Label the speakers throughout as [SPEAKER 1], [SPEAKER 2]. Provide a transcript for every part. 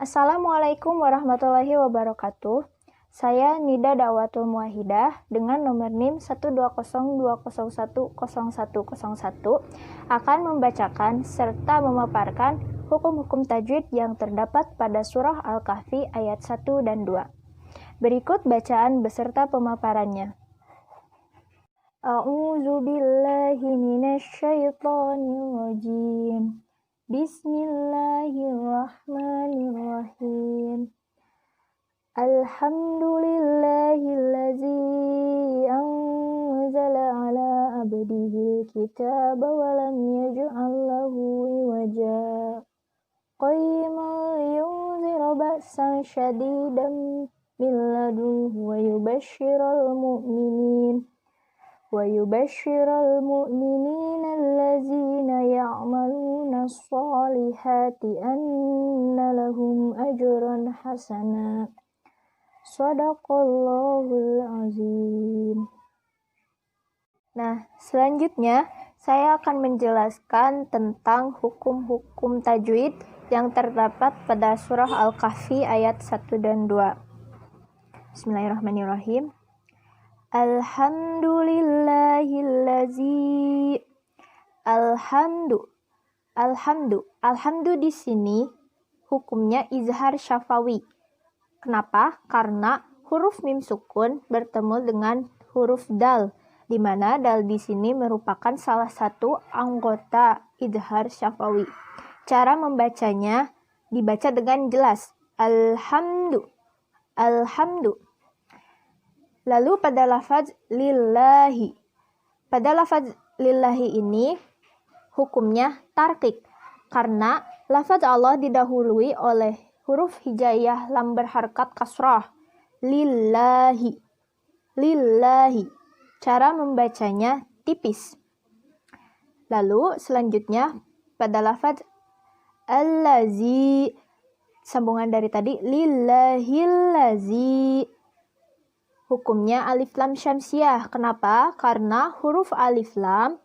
[SPEAKER 1] Assalamualaikum warahmatullahi wabarakatuh. Saya Nida Dawatul Muwahidah dengan nomor NIM 12020110101 akan membacakan serta memaparkan hukum-hukum tajwid yang terdapat pada surah Al-Kahfi ayat 1 dan 2. Berikut bacaan beserta pemaparannya. A'udzu billahi minasyaitonir rajim. Bismillahirrahmanirrahim. Alhamdulillahillazi anzala ala abdihil kitaba wa lam yaj'al lahu iwaja qayyiman liyunzira ba'san syadidan min ladunhu wa yubashshiral mu'minina allazina ya'maluna as-solihati anna lahum ajran hasana. Shadaqallahul azim. Nah, selanjutnya saya akan menjelaskan tentang hukum-hukum tajwid yang terdapat pada surah Al-Kahfi ayat 1 dan 2. Bismillahirrahmanirrahim. Alhamdulillahillazi. Alhamdu di sini hukumnya izhar syafawi. Kenapa? Karena huruf mim sukun bertemu dengan huruf dal, di mana dal di sini merupakan salah satu anggota izhar syafawi. Cara membacanya dibaca dengan jelas. Alhamdu. Lalu pada lafaz lillahi. Pada lafaz lillahi ini hukumnya tarqiq, karena lafaz Allah didahului oleh huruf hijaiyah lam berharkat kasrah. Lillahi. Cara membacanya tipis. Lalu selanjutnya pada lafaz allazi, sambungan dari tadi lillahillazi. Hukumnya alif lam syamsiah. Kenapa? Karena huruf alif lam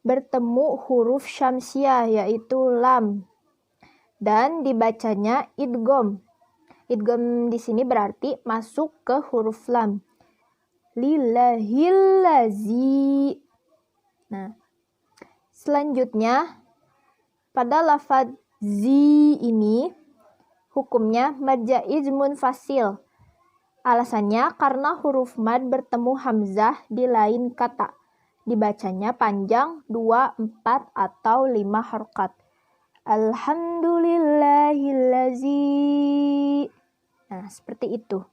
[SPEAKER 1] bertemu huruf syamsiah yaitu lam, dan dibacanya idgham. Idgham di sini berarti masuk ke huruf lam. Lillahillazi. Nah, selanjutnya pada lafaz zi ini hukumnya mad jaiz munfasil. Alasannya karena huruf mad bertemu hamzah di lain kata. Dibacanya panjang 2, 4, atau 5 harokat. Alhamdulillahilladzi. Nah, seperti itu.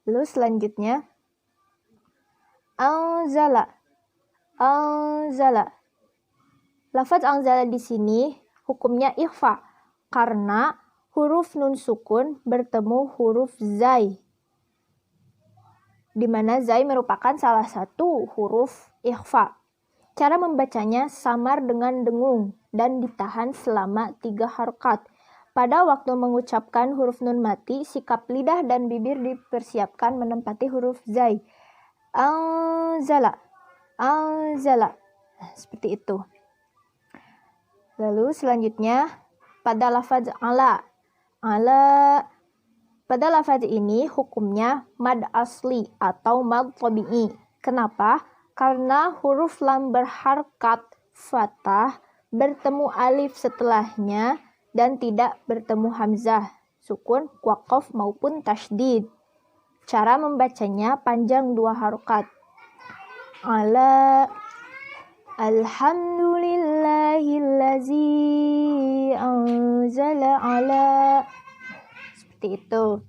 [SPEAKER 1] Lalu selanjutnya anzala. Lafaz anzala di sini hukumnya ikhfa karena huruf nun sukun bertemu huruf zai, di mana zai merupakan salah satu huruf ikhfa. Cara membacanya samar dengan dengung dan ditahan selama 3 harokat. Pada waktu mengucapkan huruf nun mati, sikap lidah dan bibir dipersiapkan menempati huruf zai. Anzala. Seperti itu. Lalu selanjutnya pada lafaz ala. Pada lafaz ini hukumnya mad asli atau mad tabi'i. Kenapa? Karena huruf lam berharkat fathah bertemu alif setelahnya dan tidak bertemu hamzah, sukun, waqaf maupun tasydid. Cara membacanya panjang 2 harokat. Ala. Alhamdulillahilladzi anzala ala. Seperti itu.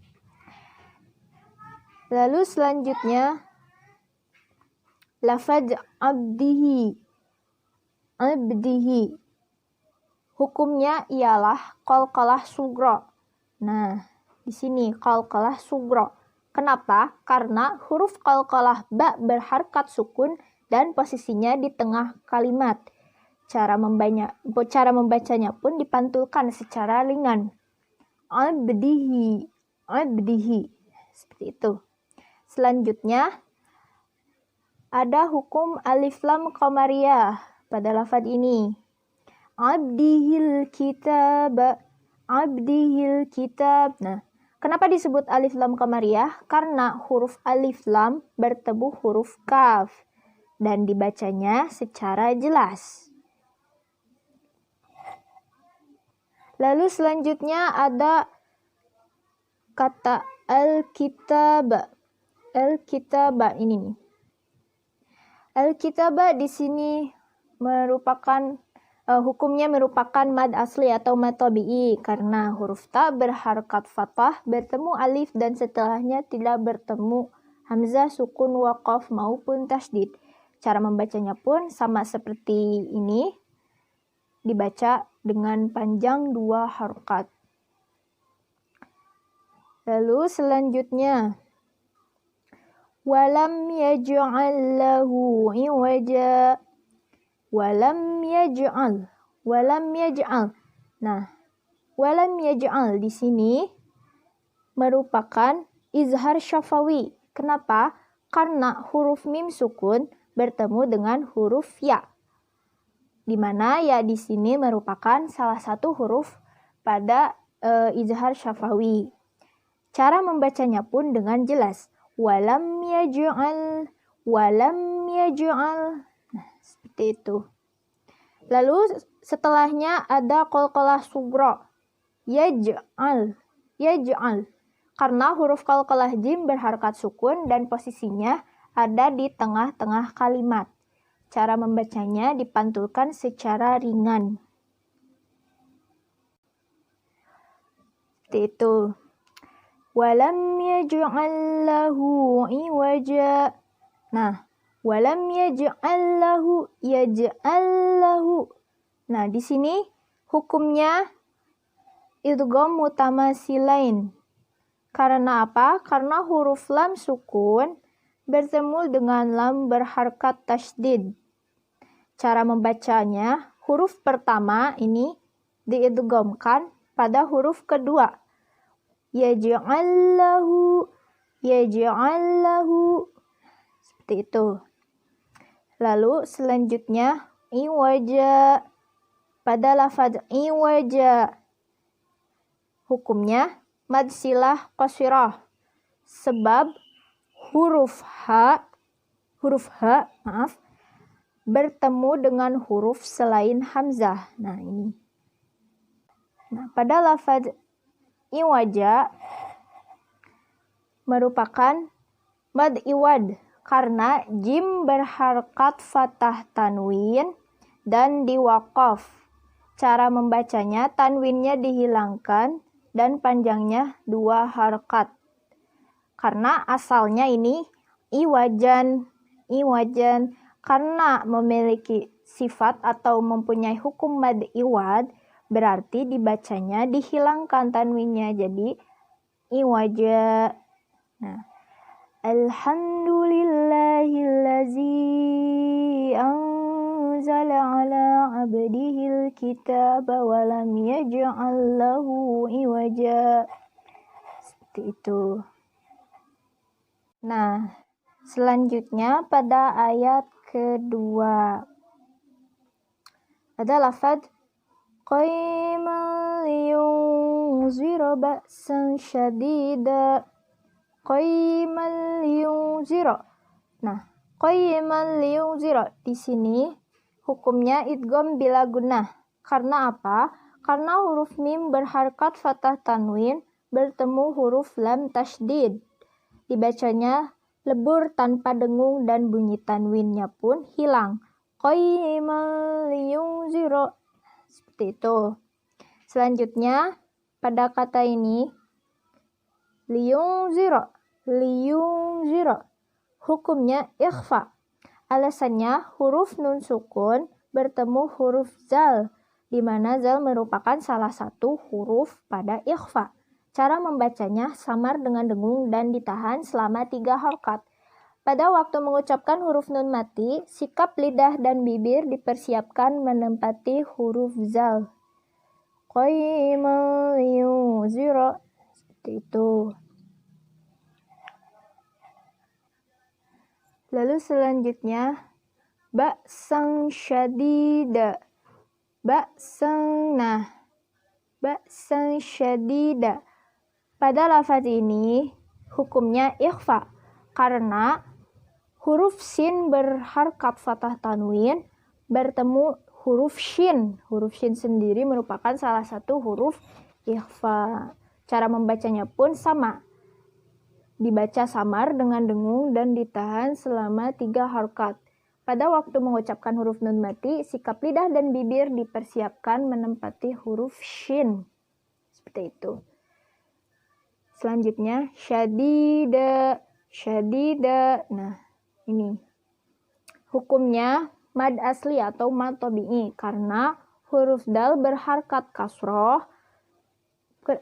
[SPEAKER 1] Lalu selanjutnya lafaz abdihi. Hukumnya ialah qalqalah sugro. Nah, di sini qalqalah sugro. Kenapa? Karena huruf qalqalah ba berharkat sukun dan posisinya di tengah kalimat. Cara membacanya pun dipantulkan secara ringan. Abdihi. Seperti itu. Selanjutnya ada hukum alif lam qamariyah pada lafaz ini. Abdihil kitaba. abdihil kitab. Nah, kenapa disebut alif lam qamariyah? Karena huruf alif lam bertemu huruf kaf dan dibacanya secara jelas. Lalu selanjutnya ada kata al-kitab. Al-kitab ini nih. Al-kitab di sini merupakan hukumnya merupakan mad asli atau mad tabi'i karena huruf ta berharakat fathah bertemu alif dan setelahnya tidak bertemu hamzah, sukun, waqaf maupun tasdid. Cara membacanya pun sama seperti ini, dibaca dengan panjang 2 harokat. Lalu selanjutnya walam yaj'al lahu iwaja. Walam yaj'al. Nah, walam yaj'al di sini merupakan izhar syafawi. Kenapa? Karena huruf mim sukun bertemu dengan huruf ya. Di mana ya di sini merupakan salah satu huruf pada izhar syafawi. Cara membacanya pun dengan jelas. Walam yaj'al. Nah, seperti itu. Lalu setelahnya ada qalqalah sughra. Yaj'al. Karena huruf qalqalah jim berharakat sukun dan posisinya ada di tengah-tengah kalimat. Cara membacanya dipantulkan secara ringan. Seperti itu. Walam yaj'al lahu iwaja. Nah, walam yaj'al lahu. Nah, di sini hukumnya idgham mutamasilain. Karena apa? Karena huruf lam sukun bertemu dengan lam berharakat tasydid. Cara membacanya, huruf pertama ini diidghamkan pada huruf kedua. Yaj'allahu. Seperti itu. Lalu selanjutnya iwaja. Pada lafaz iwaja hukumnya mad silah qasirah. Sebab huruf H bertemu dengan huruf selain hamzah. Nah, ini. Nah, pada lafaz iwaja merupakan mad iwad karena jim berharakat fathah tanwin dan diwaqaf. Cara membacanya tanwinnya dihilangkan dan panjangnya 2 harokat. Karena asalnya ini iwajan karena memiliki sifat atau mempunyai hukum mad iwad berarti dibacanya dihilangkan tanwinnya jadi iwaja. Nah, alhamdulillahillazi anzala ala abdihil kitaba wa lam yaj'al lahu iwaja. Seperti itu. Nah, selanjutnya pada ayat kedua ada lafaz qayman liyunzira ba'san syadida. Qayman liyunzira. Nah, qayman liyunzira di sini hukumnya idgham bila gunnah. Karena apa? Karena huruf mim berharakat fathah tanwin bertemu huruf lam tasydid. Dibacanya lebur tanpa dengung dan bunyi tanwinnya pun hilang. Qayman liyunzira. Seperti itu. Selanjutnya pada kata ini liyunzira. Hukumnya ikhfa. Alasannya huruf nun sukun bertemu huruf zal, di mana zal merupakan salah satu huruf pada ikhfa. Cara membacanya samar dengan dengung dan ditahan selama 3 harokat. Pada waktu mengucapkan huruf nun mati, sikap lidah dan bibir dipersiapkan menempati huruf zal. Qayman liyunzira. Seperti itu. Lalu selanjutnya ba'san syadida. Nah, ba'san syadida. Pada lafaz ini hukumnya ikhfa karena huruf sin berharkat fathah tanwin bertemu huruf shin. Huruf shin sendiri merupakan salah satu huruf ikhfa. Cara membacanya pun sama. Dibaca samar dengan dengung dan ditahan selama 3 harokat. Pada waktu mengucapkan huruf nun mati, sikap lidah dan bibir dipersiapkan menempati huruf shin. Seperti itu. Selanjutnya, syadida, syadida. Nah, ini. Hukumnya mad asli atau mad tabi'i karena huruf dal berharkat kasroh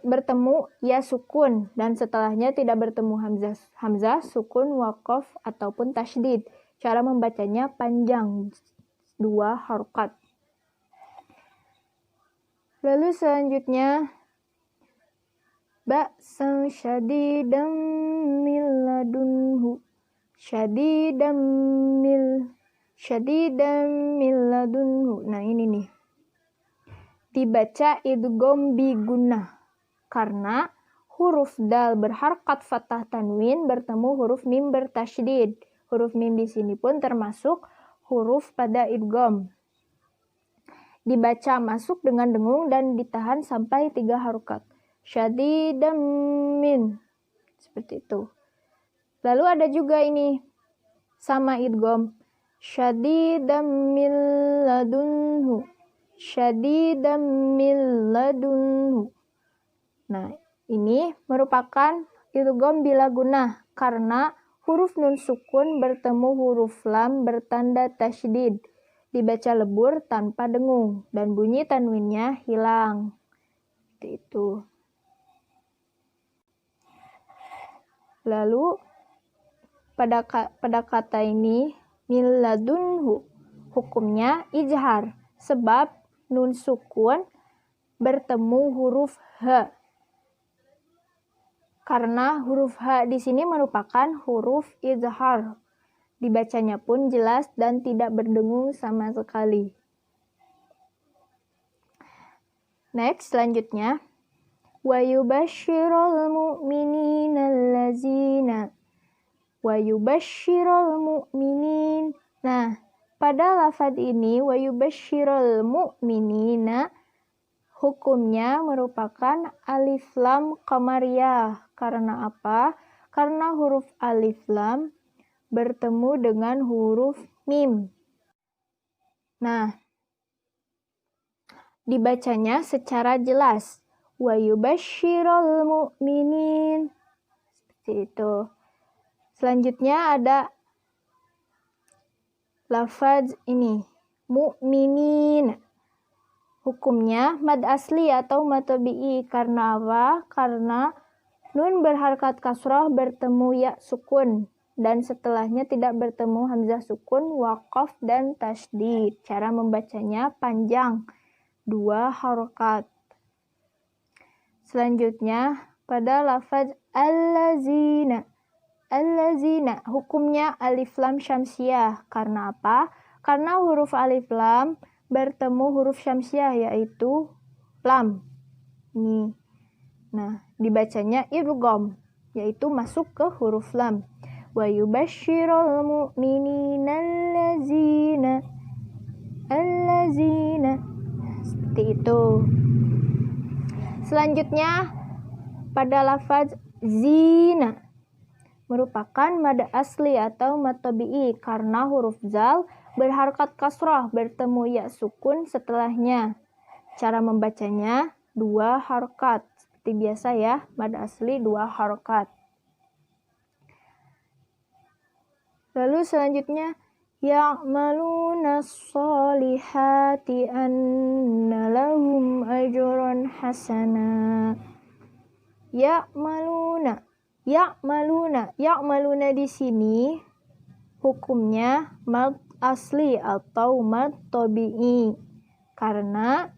[SPEAKER 1] bertemu ya sukun dan setelahnya tidak bertemu hamzah sukun waqaf ataupun tasydid. Cara membacanya panjang 2 harokat. Lalu selanjutnya ba'san syadidan min ladunhu. Syadidan min ladunhu. Nah, ini nih. Dibaca idgham bi gunnah karena huruf dal berharkat fathah tanwin bertemu huruf mim bertasydid. Huruf mim di sini pun termasuk huruf pada idgham. Dibaca masuk dengan dengung dan ditahan sampai 3 harokat. Syadidan min. Seperti itu. Lalu ada juga ini sama idgham. Syadidan min ladunhu. Syadidan min ladunhu. Nah, ini merupakan idgham bila gunnah karena huruf nun sukun bertemu huruf lam bertanda tasydid. Dibaca lebur tanpa dengung dan bunyi tanwinnya hilang. Seperti itu. Lalu pada kata ini min ladunhu hukumnya ijhar sebab nun sukun bertemu huruf h. Karena huruf H di sini merupakan huruf izhar. Dibacanya pun jelas dan tidak berdengung sama sekali. Next, selanjutnya. Wa yubashshirul mu'minina allazina. Wa yubashshirul mu'minin. Nah, pada lafaz ini wa yubashshirul mu'minina hukumnya merupakan alif lam qamariyah. Karena apa? Karena huruf alif lam bertemu dengan huruf mim. Nah, dibacanya secara jelas. Wa yubashshirul mu'minin. Seperti itu. Selanjutnya ada lafaz ini. Mu'minin. Hukumnya mad asli atau mad tabi'i. Karena apa? Karena nun berharkat kasroh bertemu ya sukun. Dan setelahnya tidak bertemu hamzah sukun, waqaf, dan tasydid. Cara membacanya panjang. 2 harokat. Selanjutnya pada lafaz allazina. Allazina. Hukumnya alif lam syamsiyah. Karena apa? Karena huruf alif lam bertemu huruf syamsiyah yaitu lam. Ini. Nah, dibacanya idgham yaitu masuk ke huruf lam. Wa yubashshirul mu'minina allazina. Seperti itu. Selanjutnya pada lafaz zina merupakan mad asli atau mad tabi'i karena huruf zal berharkat kasrah bertemu ya sukun setelahnya. Cara membacanya 2 harokat. Seperti biasa ya, mad asli 2 harokat. Lalu selanjutnya ya'maluna sholihati anna lahum ajran hasana. Ya'maluna. Ya'maluna di sini hukumnya mad asli atau mad tabi'i. Karena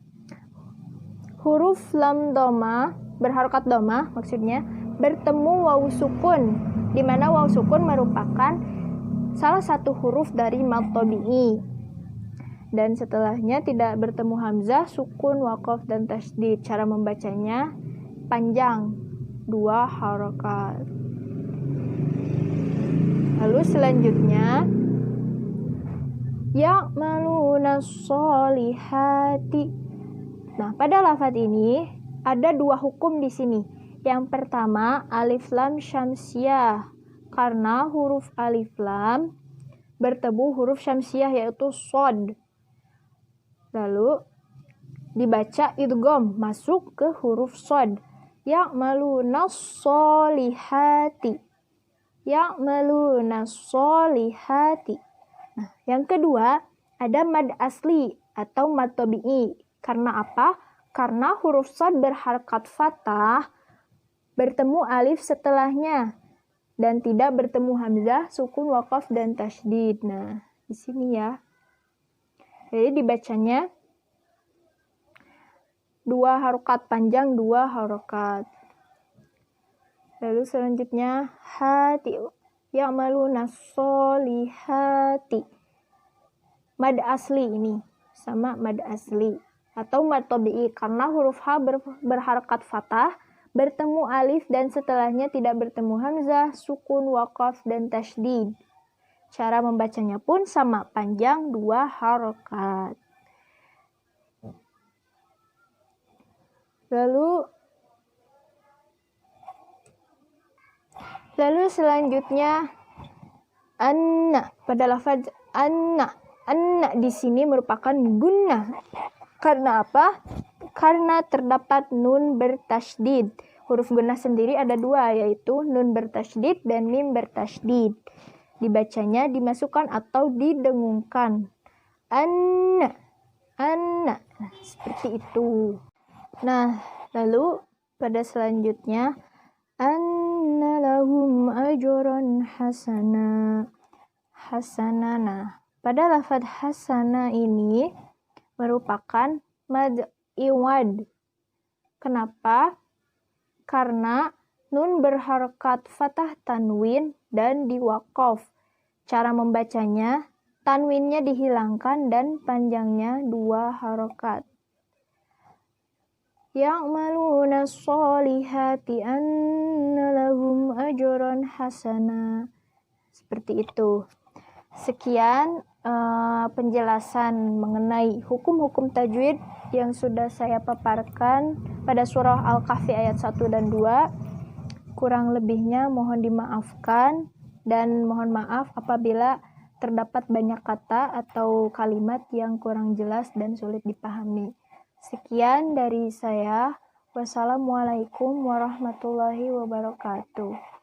[SPEAKER 1] huruf lam dhamma berharokat dhamma maksudnya bertemu waw sukun, di mana waw sukun merupakan salah satu huruf dari mad tabi'i. dan setelahnya tidak bertemu hamzah, sukun, waqaf, dan tasydid. Cara membacanya panjang, 2 harokat. Lalu selanjutnya ya'maluna sholihati. Nah, pada lafaz ini ada 2 hukum di sini. Yang pertama, alif lam syamsiyah, karena huruf alif lam bertemu huruf syamsiyah yaitu shad. Lalu dibaca idgham masuk ke huruf shad. Ya'maluna sholihati. Ya'maluna sholihati. Nah, yang kedua ada mad asli atau mad tabi'i. Karena apa? Karena huruf shad berharakat fathah bertemu alif setelahnya dan tidak bertemu hamzah, sukun, waqaf, dan tasydid. Nah, di sini ya. Jadi dibacanya 2 harokat panjang, 2 harokat. Lalu selanjutnya hati. Ya'maluna sholihati. Mad asli ini sama mad asli atau mad tabi'i karena huruf H berharakat fathah bertemu alif dan setelahnya tidak bertemu hamzah, sukun, waqaf, dan tasydid. Cara membacanya pun sama panjang, 2 harokat. Lalu selanjutnya anna. Pada lafaz anna di sini merupakan gunnah. Karena apa? Karena terdapat nun bertasydid. Huruf gunnah sendiri ada 2, yaitu nun bertasydid dan mim bertasydid. Dibacanya dimasukkan atau didengungkan. Anna. Nah, seperti itu. Nah, lalu pada selanjutnya anna lahum ajran hasana. Hasanana. Pada lafaz hasana ini merupakan mad iwad. Kenapa? Karena nun berharakat fathah tanwin dan diwaqaf. Cara membacanya, tanwinnya dihilangkan dan panjangnya 2 harokat. Ya'maluna sholihati anna lahum ajran hasana. Seperti itu. Sekian penjelasan mengenai hukum-hukum tajwid yang sudah saya paparkan pada surah Al-Kahfi ayat 1 dan 2. Kurang lebihnya mohon dimaafkan dan mohon maaf apabila terdapat banyak kata atau kalimat yang kurang jelas dan sulit dipahami. Sekian dari saya. Wassalamualaikum warahmatullahi wabarakatuh.